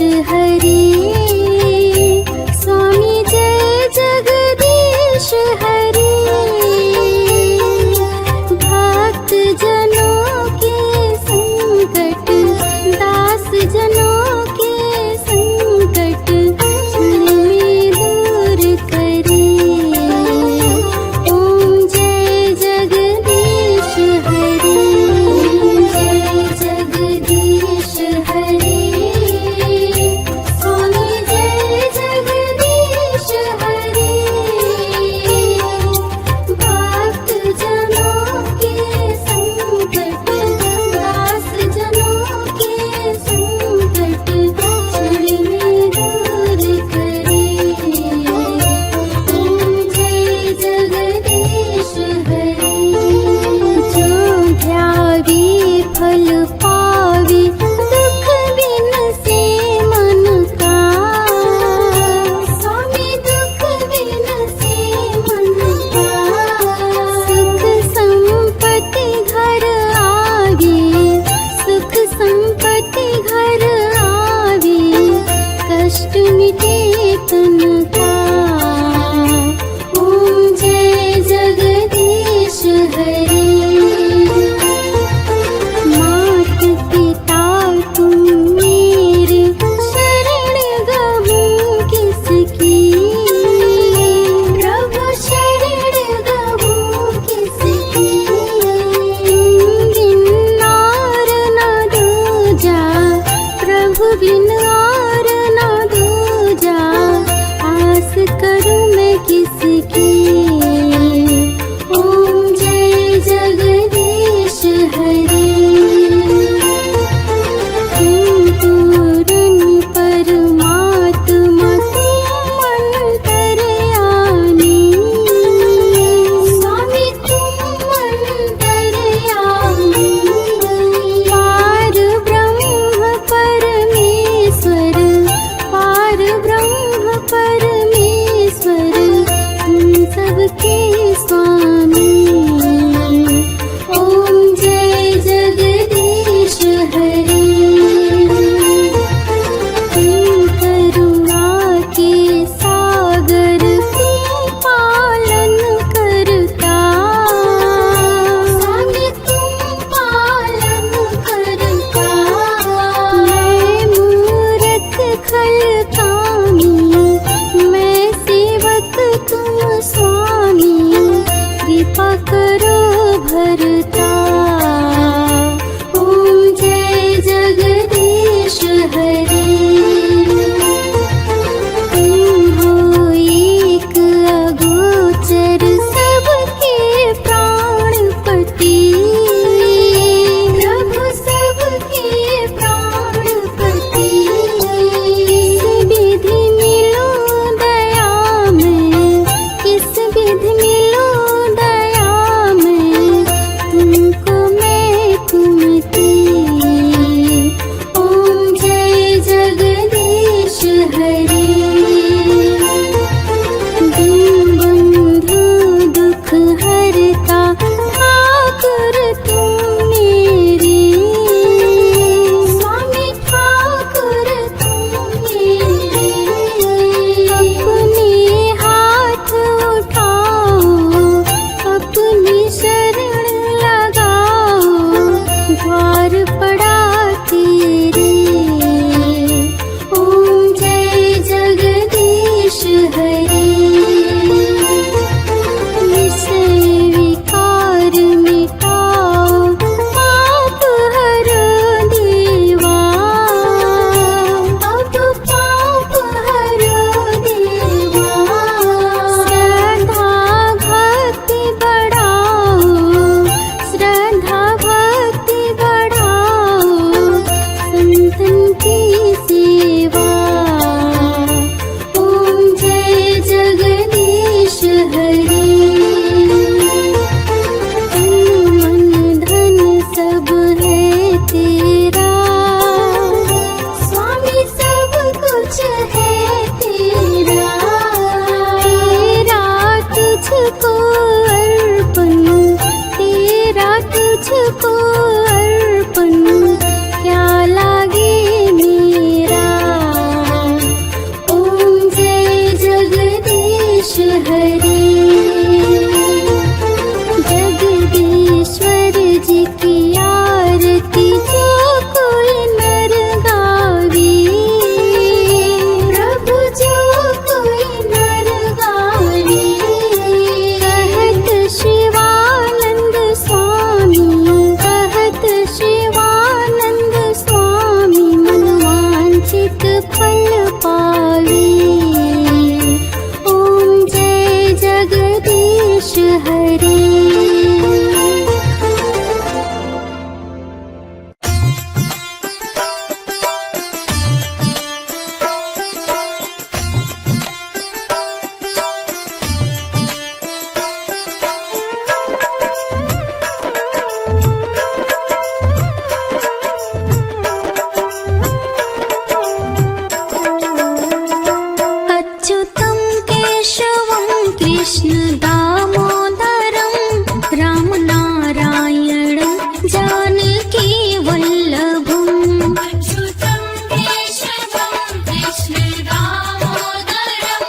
हरे। स्वामी जय जगदीश हरे। भक्त जनों के संकट, दास जनों के संकट क्षण में दूर करे। ओम जय जगदीश हरे। जय जगदीश हरे। स्वामी जय जगदीश हरे। भक्त जनों के संकट, दास जनों के संकट क्षण में दूर करे। ओम जय जगदीश हरे। जो ध्यावी फल पावे, दुख बिन से मन का। स्वामी दुख बिन से मन का। सुख संपत्ति घर आवे, सुख संपत्ति घर आवे, कष्ट मिटे तन का। ओम जय जगदीश हरे। मात पिता तुम मेरे, शरण गहूँ किसकी। प्रभु शरण गहूँ किसकी। बिन और न दूजा, प्रभु बिन और न दूजा। पावे। ओम जय जगदीश हरे। अच्युतं केशवं कृष्ण दामोदरं रामनारायणं जानकी वल्लभम्। अच्युतं केशवं कृष्ण दामोदरं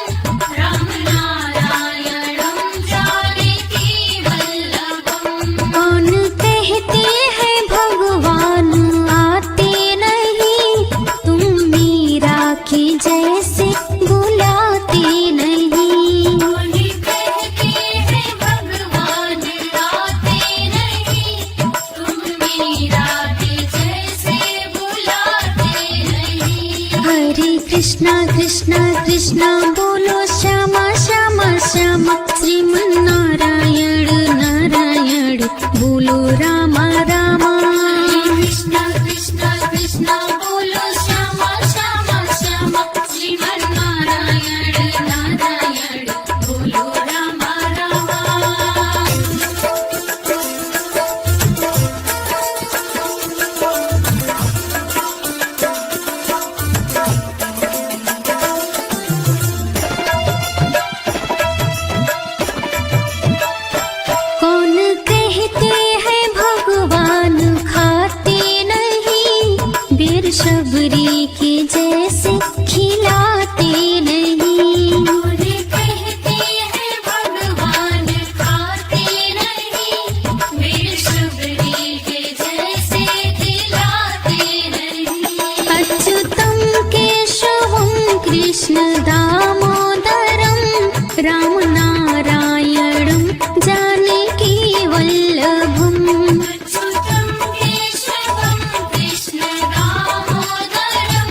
रामनारायणं जानकी वल्लभम्। कौन कहते हैं भगवान आते नहीं, तुम मीरा की जैसे बुलाते नहीं। कौन कहते हैं भगवान आते नहीं, तुम मीरा के जैसे बुलाते नहीं। हरे कृष्णा कृष्णा कृष्णा बोलो श्यामा श्यामा श्यामा, श्रीमन्नारायण नारायण बोलो रामा रामा। कृष्णा कृष्णा कृष्णा बोलो श्यामा श्यामा श्यामा, श्रीमन्नारायण नारायण बोलो रामा रामा। कौन कहते हैं भगवान खाते नहीं, बेर शबरी के जैसे खिलाते नहीं। कौन कहते हैं भगवान खाते नहीं, मेरे शबरी के जैसे खिलाते नहीं। अच्युतं केशवं कृष्ण दामोदरं रामनारायणं जानकी वल्लभम्। अच्युतं केशवं कृष्ण दामोदरं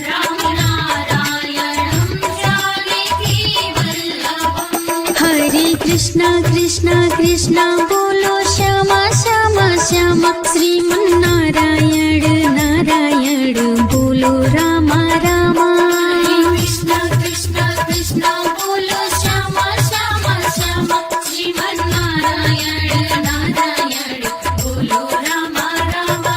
रामनारायणं जानकी वल्लभम्। हरे कृष्णा कृष्णा कृष्णा बोलो श्यामा श्यामा श्यामा, श्रीमन्नारायण नारायण बोलो रामा रामा। कृष्णा कृष्णा कृष्णा बोलो श्यामा श्यामा श्यामा, श्रीमन्नारायण नारायण बोलो रामा रामा।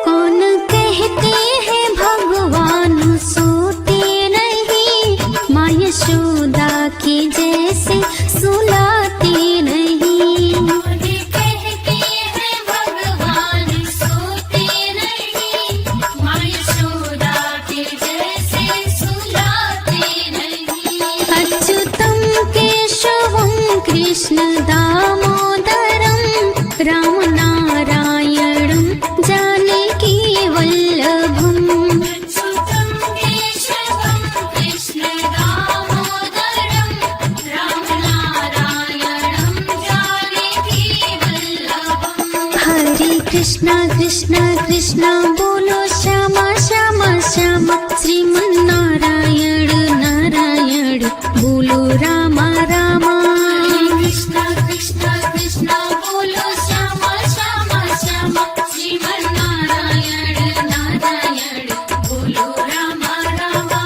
कौन कहते हैं भगवान सोते नहीं, माँ यशोदा की जैसे सुलाते नहीं। कौन कहते हैं भगवान सोते नहीं, माँ यशोदा के जैसे सुलाते नहीं। अच्युतं केशवं कृष्ण दामोदरं रामनारायणं जानकी वल्लभम्। अच्युतं केशवं कृष्ण दामोदरं रामनारायणं जानकी वल्लभम्। हरे कृष्णा कृष्णा कृष्णा बोलो श्यामा श्यामा श्यामा, श्रीमन्नारायण नारायण बोलो रामा रामा। कृष्णा कृष्णा कृष्णा बोलो श्यामा श्यामा श्यामा, श्रीमन्नारायण नारायण बोलो रामा रामा।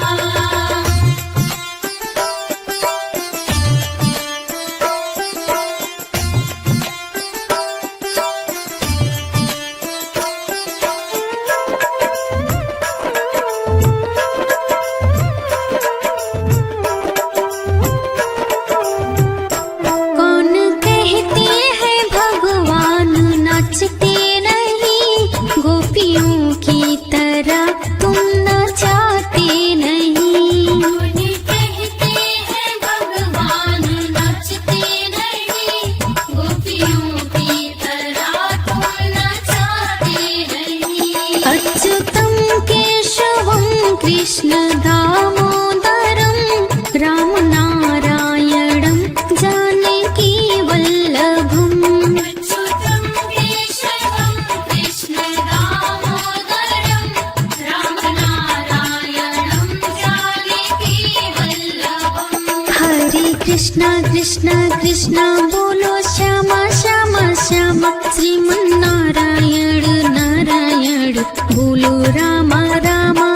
कृष्णा कृष्णा कृष्णा बोलो श्यामा श्यामा श्यामा श्रीमन्नारायण नारायण बोलो रामा रामा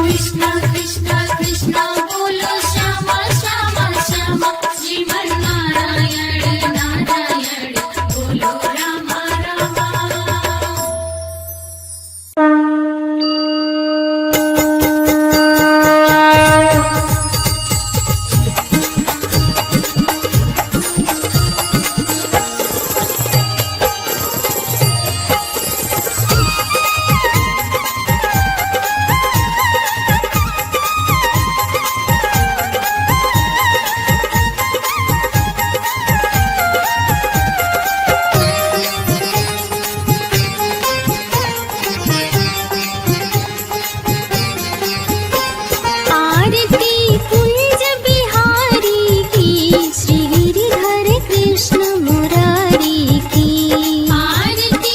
कृष्णा कृष्णा कृष्णा बोलो श्यामा श्यामा श्यामा श्रीमन्नारायण नारायण बोलो रामा रामा श्री गिरिधर कृष्ण मुरारी की आरती।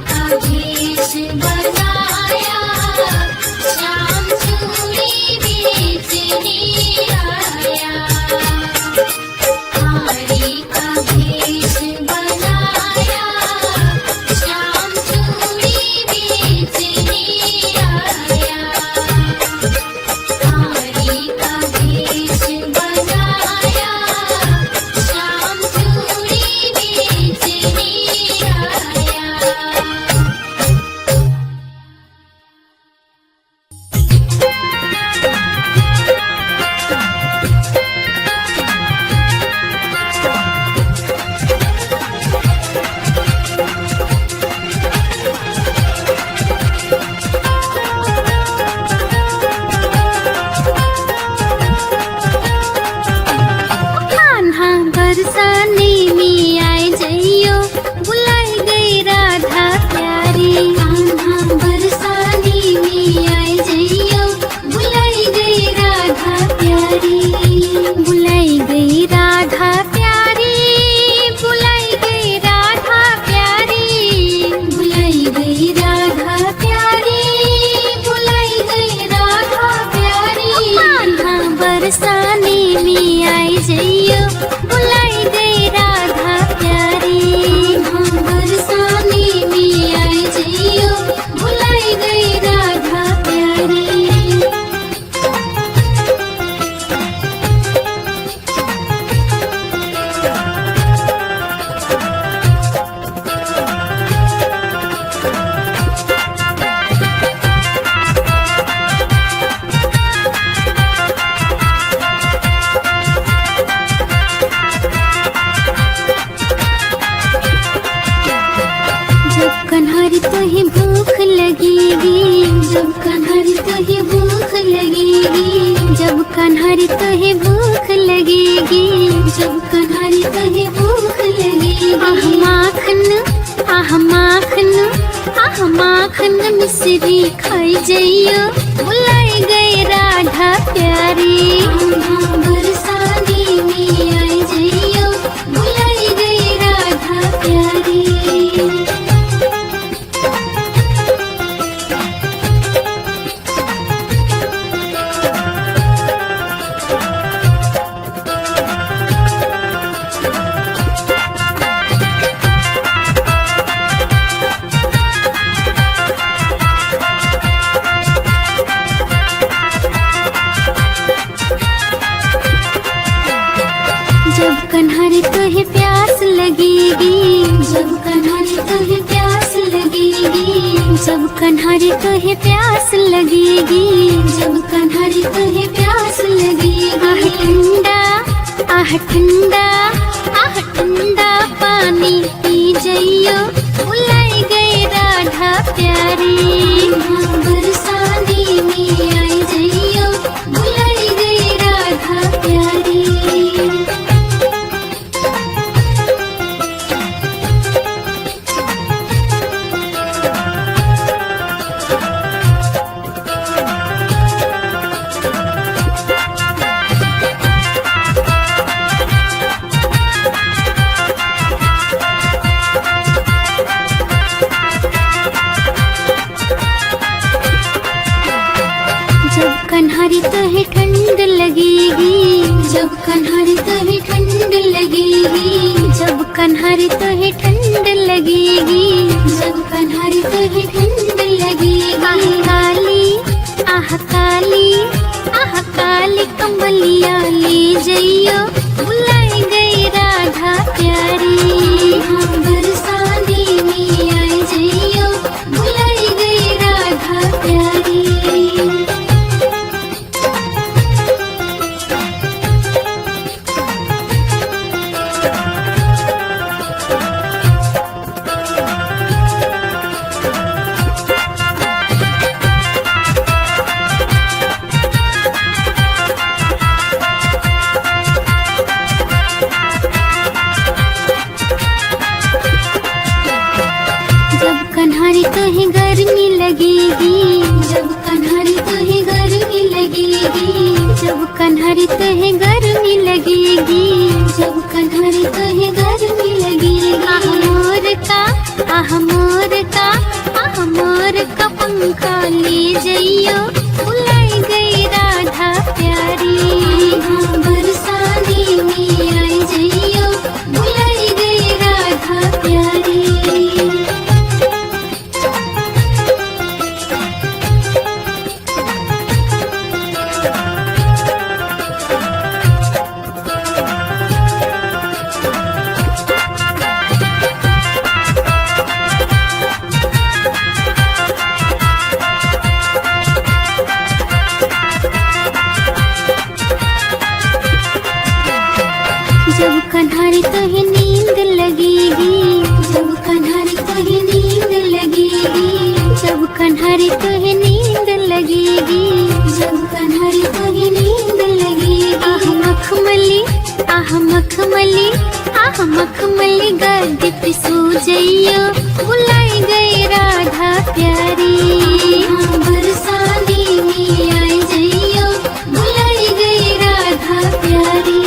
का भेष बनाया, श्याम चूड़ी बेचने आया। हारी का भेष बनाया, श्याम चूड़ी बेचने आया। हारी का भेष बनाया, श्याम चूड़ी बेचने आया। कान्हा बरसाने में आए जइयो, बुलाई गई राधा प्यारी। कान्हा बरसाने में आए जइयो, बुलाई गई राधा प्यारी। बुलाई गई राधा प्यारी, बुलाई गई राधा प्यारी। बुलाई गई राधा प्यारी, बुलाई गई राधा प्यारी। कान्हा बरसाने में आए जइयो, बुलाई गई राधा प्यारी। हाँ बरसाने में आए जइयो, बुलाई गई राधा प्यारी। जब कन्हरी तुहे भूख लगेगी, जब कन्हरी तुहे भूख लगेगी, जब कन्हरी तुहे भूख लगेगी, जब कन्हरी तुहे भूख लगेगी। आह माखन, आह माखन, आह माखन मिश्री खाई जइयो, बुलाई गई राधा प्यारी। हाँ बरसाने में आए जइयो, बुलाई गई राधा प्यारी। जब कन्हरी तुहे प्यास लगेगी, जब कन्हरी तुहे प्यास लगेगी, जब कन्हरी तुहे प्यास लगेगी, जब कन्हरी तुहे प्यास लगेगी। आह ठंडा, आह ठंडा, आह ठंडा पानी पी जइयो, बुलाई गई राधा प्यारी। हाँ बरसाने में आए जइयो, बुलाई गई राधा प्यारी। जब कन्हरी तुहे ठंड लगेगी, जब कन्हरी तुहे ठंड लगेगी, जब कन्हरी तुहे ठंड लगेगी, जब कन्हरी तुहे ठंड लगेगी। आह काली, आह काली, आह काली कमलिया ले जइयो, बुलाई गई राधा प्यारी। हाँ बरसाने में आए जइयो, बुलाई गई राधा प्यारी। कन्हरी तुहे गर्मी लगेगी, जब कन्हरी तुहे गर्मी लगेगी, जब कन्हरी तहे गर्मी लगेगी, जब कन्हरी तहे गर्मी लगेगी। आह मोर का, आह मोर का, आह मोर का पंखा ले जइयो, बुलाई गई राधा प्यारी। हाँ बरसाने में आई जइयो, बुलाई गई राधा प्यारी। जब कन्हरी तहे नींद लगेगी, जब कन्हरी तहे नींद लगेगी, जब कन्हरी तहे नींद लगेगी, जब कन्हरी तहे नींद लगेगी। आह मखमली, आह मखमली, आह मखमली गद्दे पे सो जइयो, बुलाई गई राधा प्यारी। हाँ बरसाने में आई जइयो, बुलाई गई राधा प्यारी।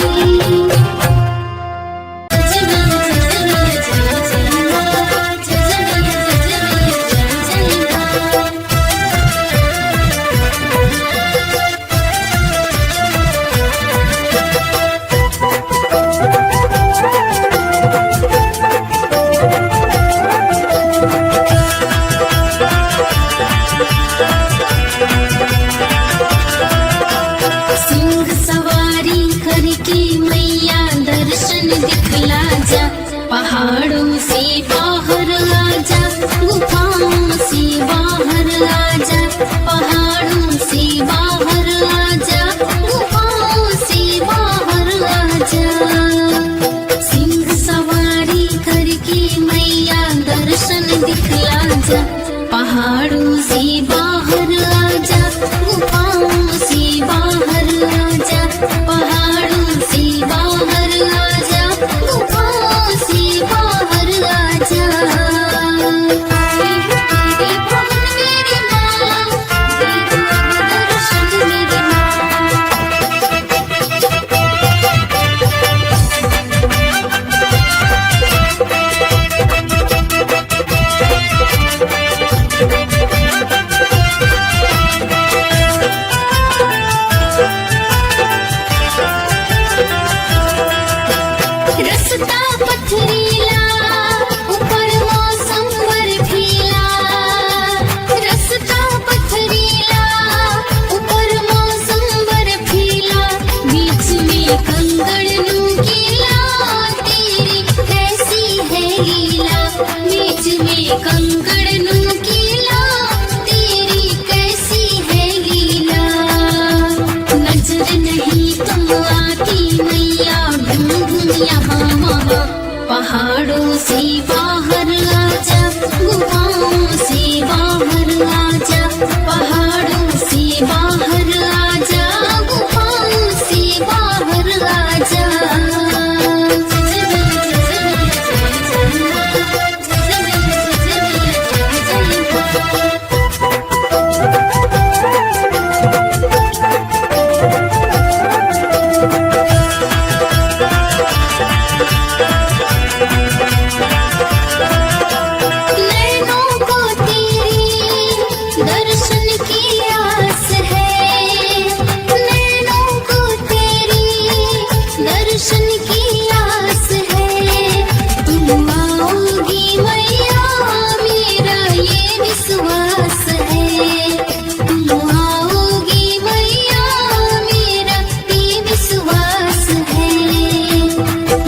सिंह सवारी करके मैया दर्शन दिखला जा, पहाड़ों से बाहर आजा, गुफाओं से बाहर आजा, पहाड़ों से बाहर आजा, गुफाओं से बाहर आजा। सिंह सवारी करके मैया दर्शन दिखला जा, पहाड़ों से बाहर आजा, गुफाओं से बाहर आजा, पहाड़ों से बाहर आजा, गुफाओं से बाहर आजा। तेरे भवन मेरी माँ, दे दो दर्शन मेरी माँ। रस्ता पथरीला, ऊपर मौसम बर्फीला, रस्ता पथरीला, ऊपर मौसम बर्फीला, बीच में कंकड़ नुकीला, तेरी कैसी है लीला, बीच में कंकड़ नुकीला, तेरी कैसी है लीला। नजर नहीं तुम आती मैया, घूम घूम यहाँ वहाँ, पहाड़ों से बाहर आजा, गुफाओं से बाहर आजा, पहाड़ों से बाहर आजा, गुफाओं से बाहर आजा। नैनों को तेरी दर्शन की आस है, नैनों को तेरी दर्शन की आस है। तुम आओगी मैया, मेरा ये विश्वास है, तुम आओगी मैया, मेरा ये विश्वास है।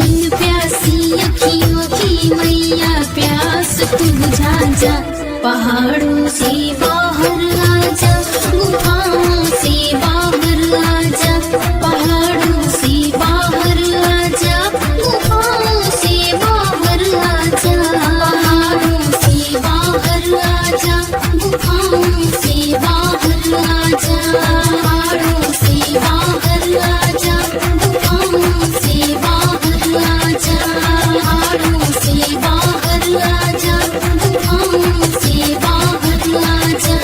इन प्यासी अखियों की मैया प्यास तू बुझा जा, पहाड़ों से बाहर आजा, गुफाओं से बाहर आजा, पहाड़ों से बाहर आजा, गुफाओं से बाहर आजा, पहाड़ों से बाहर आजा, गुफाओं से बाहर आजा, पहाड़ों से बाहर आजा, गुफाओं से बाहर आजा, पहाड़ों से बाहर आजा, गुफाओं से बाहर आजा।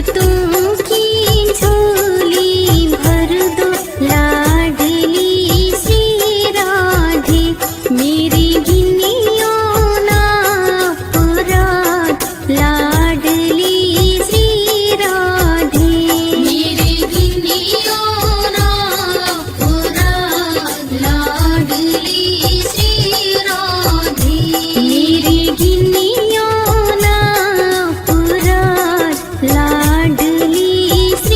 भक्तों की झोली भर दो लाडली श्री राधे मेरी गिनियों ना पुराण लाडली श्री राधे मेरे गिनियों ना पुराण लाडली श्री राधे मेरी गिनियों ना पुराण लाडली श्री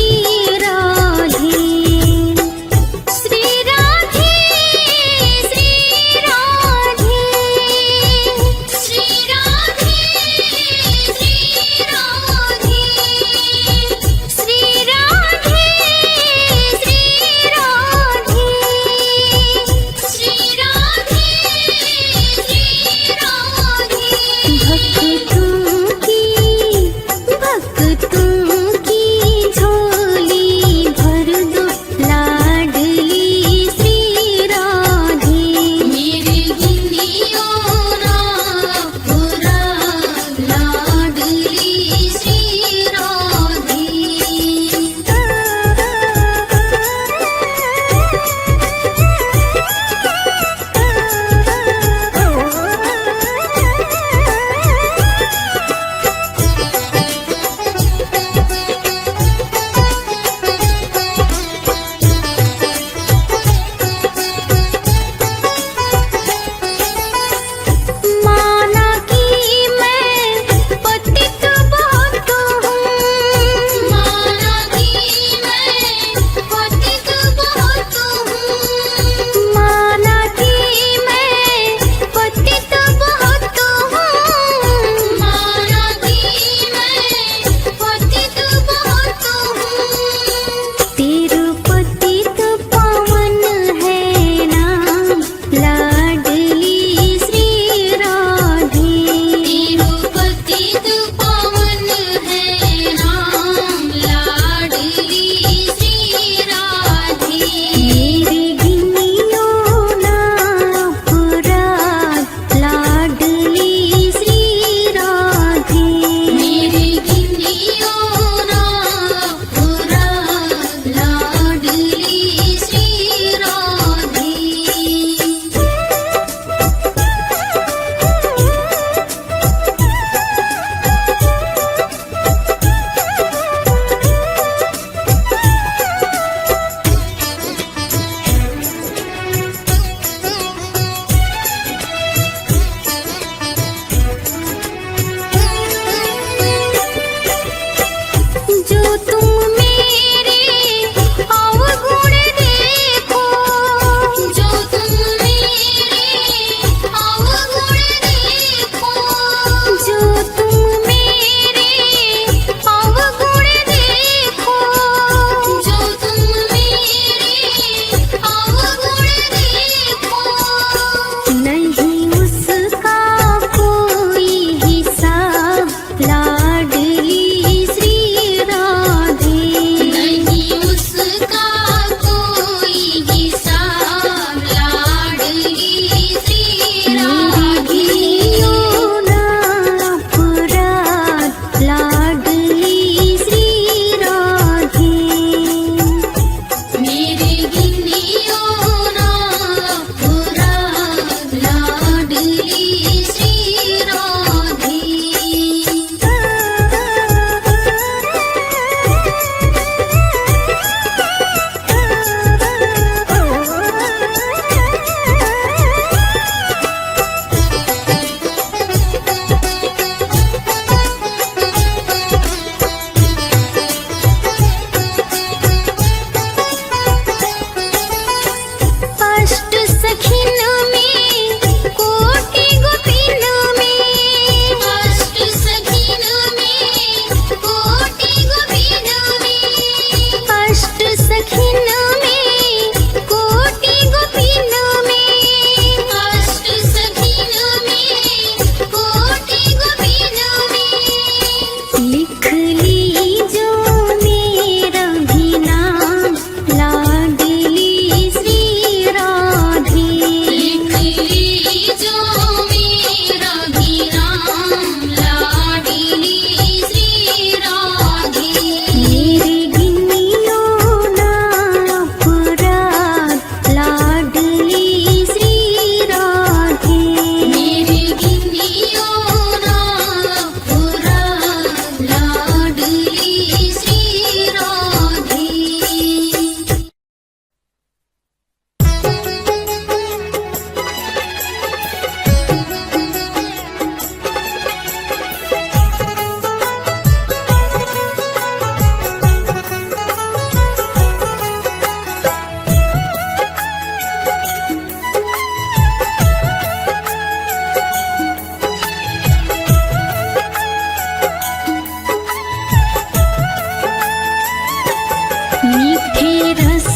रस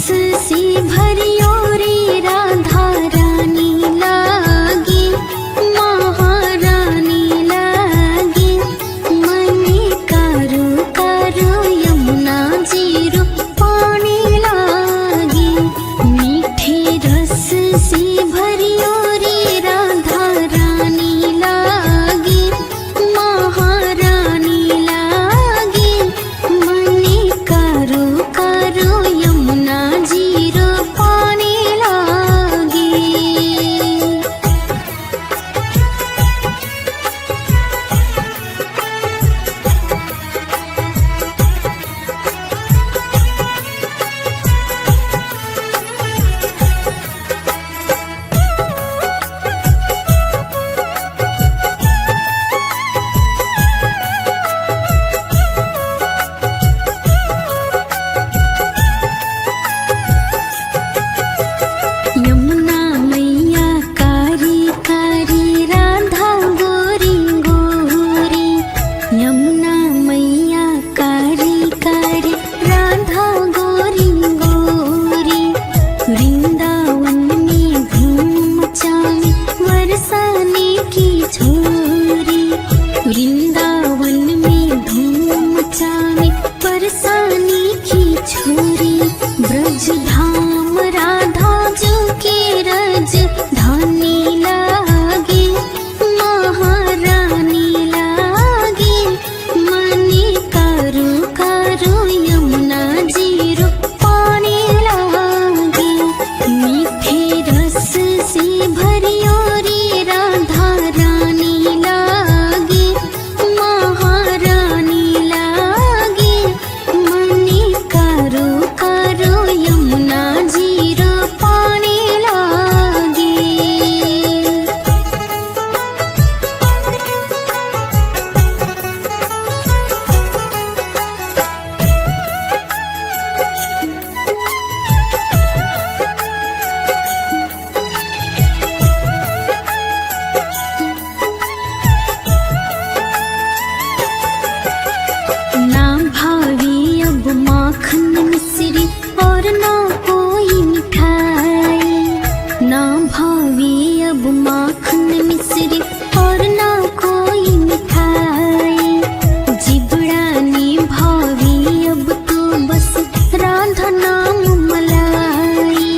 से भरियो रे राधा रानी लागे महारानी लागे मने कारो कारो यमुना जीरो पानी लागे मीठे रस से भरियो रे राधा रानी लागे महारानी लागे मने कारो कारो यमुना जीरो पानी लागे। यमुना मैया कारी कारी राधा गोरी गोरी यमुना मैया कारी कारी राधा गोरी गोरी वृंदावन में धूम मचावे बरसाने की छोरी वृंदावन में धूम मचावे बरसाने की छोरी ब्रज धाम राधा जो के रज धानी लागे महारानी लागे मने कारो कारो यमुना जीरो पानी लागे मीठे रस से भरियो रे राधा रानी लागे महारानी लागे मने कारो कारो यमुना जीरो पानी लागे। ना भावी अब माखन मिश्री और ना कोई मिठाई ना भावी अब माखन मिश्री और ना कोई मिठाई जिबड़ानी भावी अब तो बस राधा नाम मलाई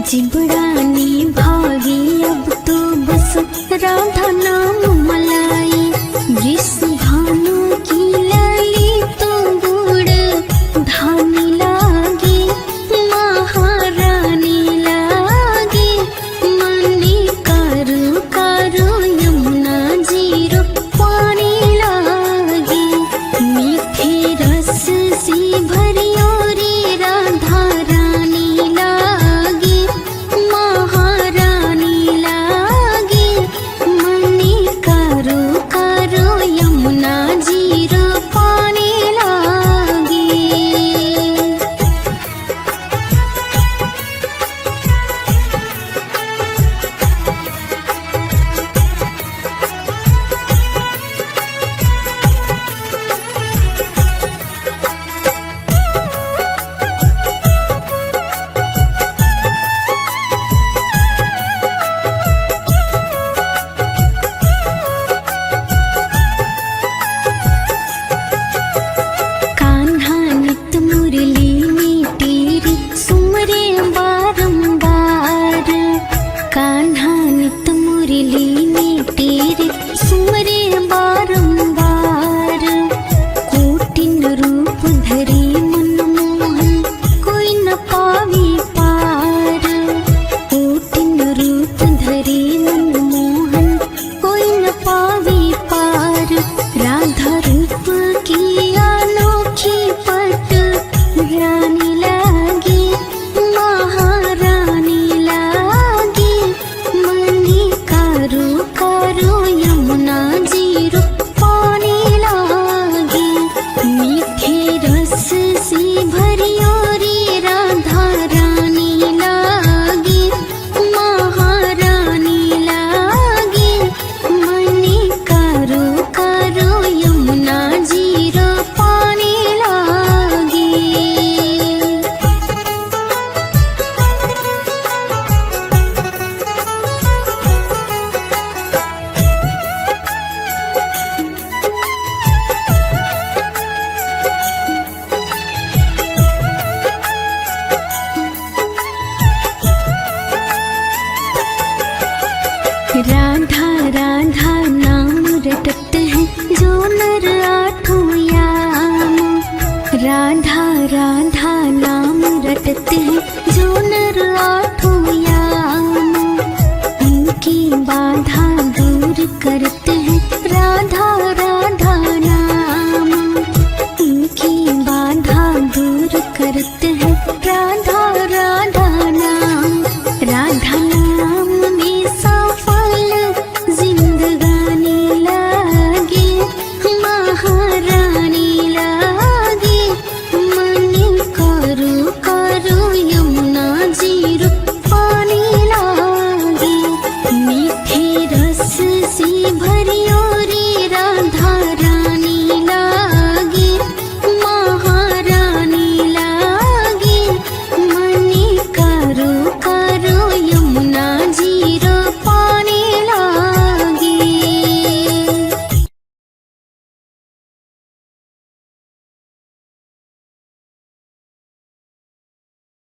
जिबड़ानी भावी अब तो बस राधा नाम मलाई वृषभानु की लाली तो गुड़ धानी लागे महारानी लागे मने कारो कारो यमुना जीरो पानी लागे मीठे रस से भरियो रे राधा रानी लागे महारानी लागे मने कारो कारो यमुना जीरो पानी लागे। कान्हा नित मुरली में तेरी सुमरे बारंबार कान्हा नित मुरली में तेरे सुमरे बारंबार कोटिन रूप धरे मनमोहन कोई न पावे पार कोटिन रूप धरे मनमोहन कोई न पावे पार राधा रूप की अनोखी पट रानी लागे महारानी लागे मने कारो कारो यमुना जीरो पानी लागे मीठे रस से भरियो रे राधा रानी लागे महारानी लागे मने कारो कारो यमुना जीरो पानी लागे। राधा नाम रटते हैं जो नर आठों याम, इनकी बाधा दूर करते हैं राधा राधा नाम, इनकी बाधा दूर करते हैं राधा राधा नाम। राधा नाम में सफल जिंदगानी लागे, महारानी लागे, मन करू का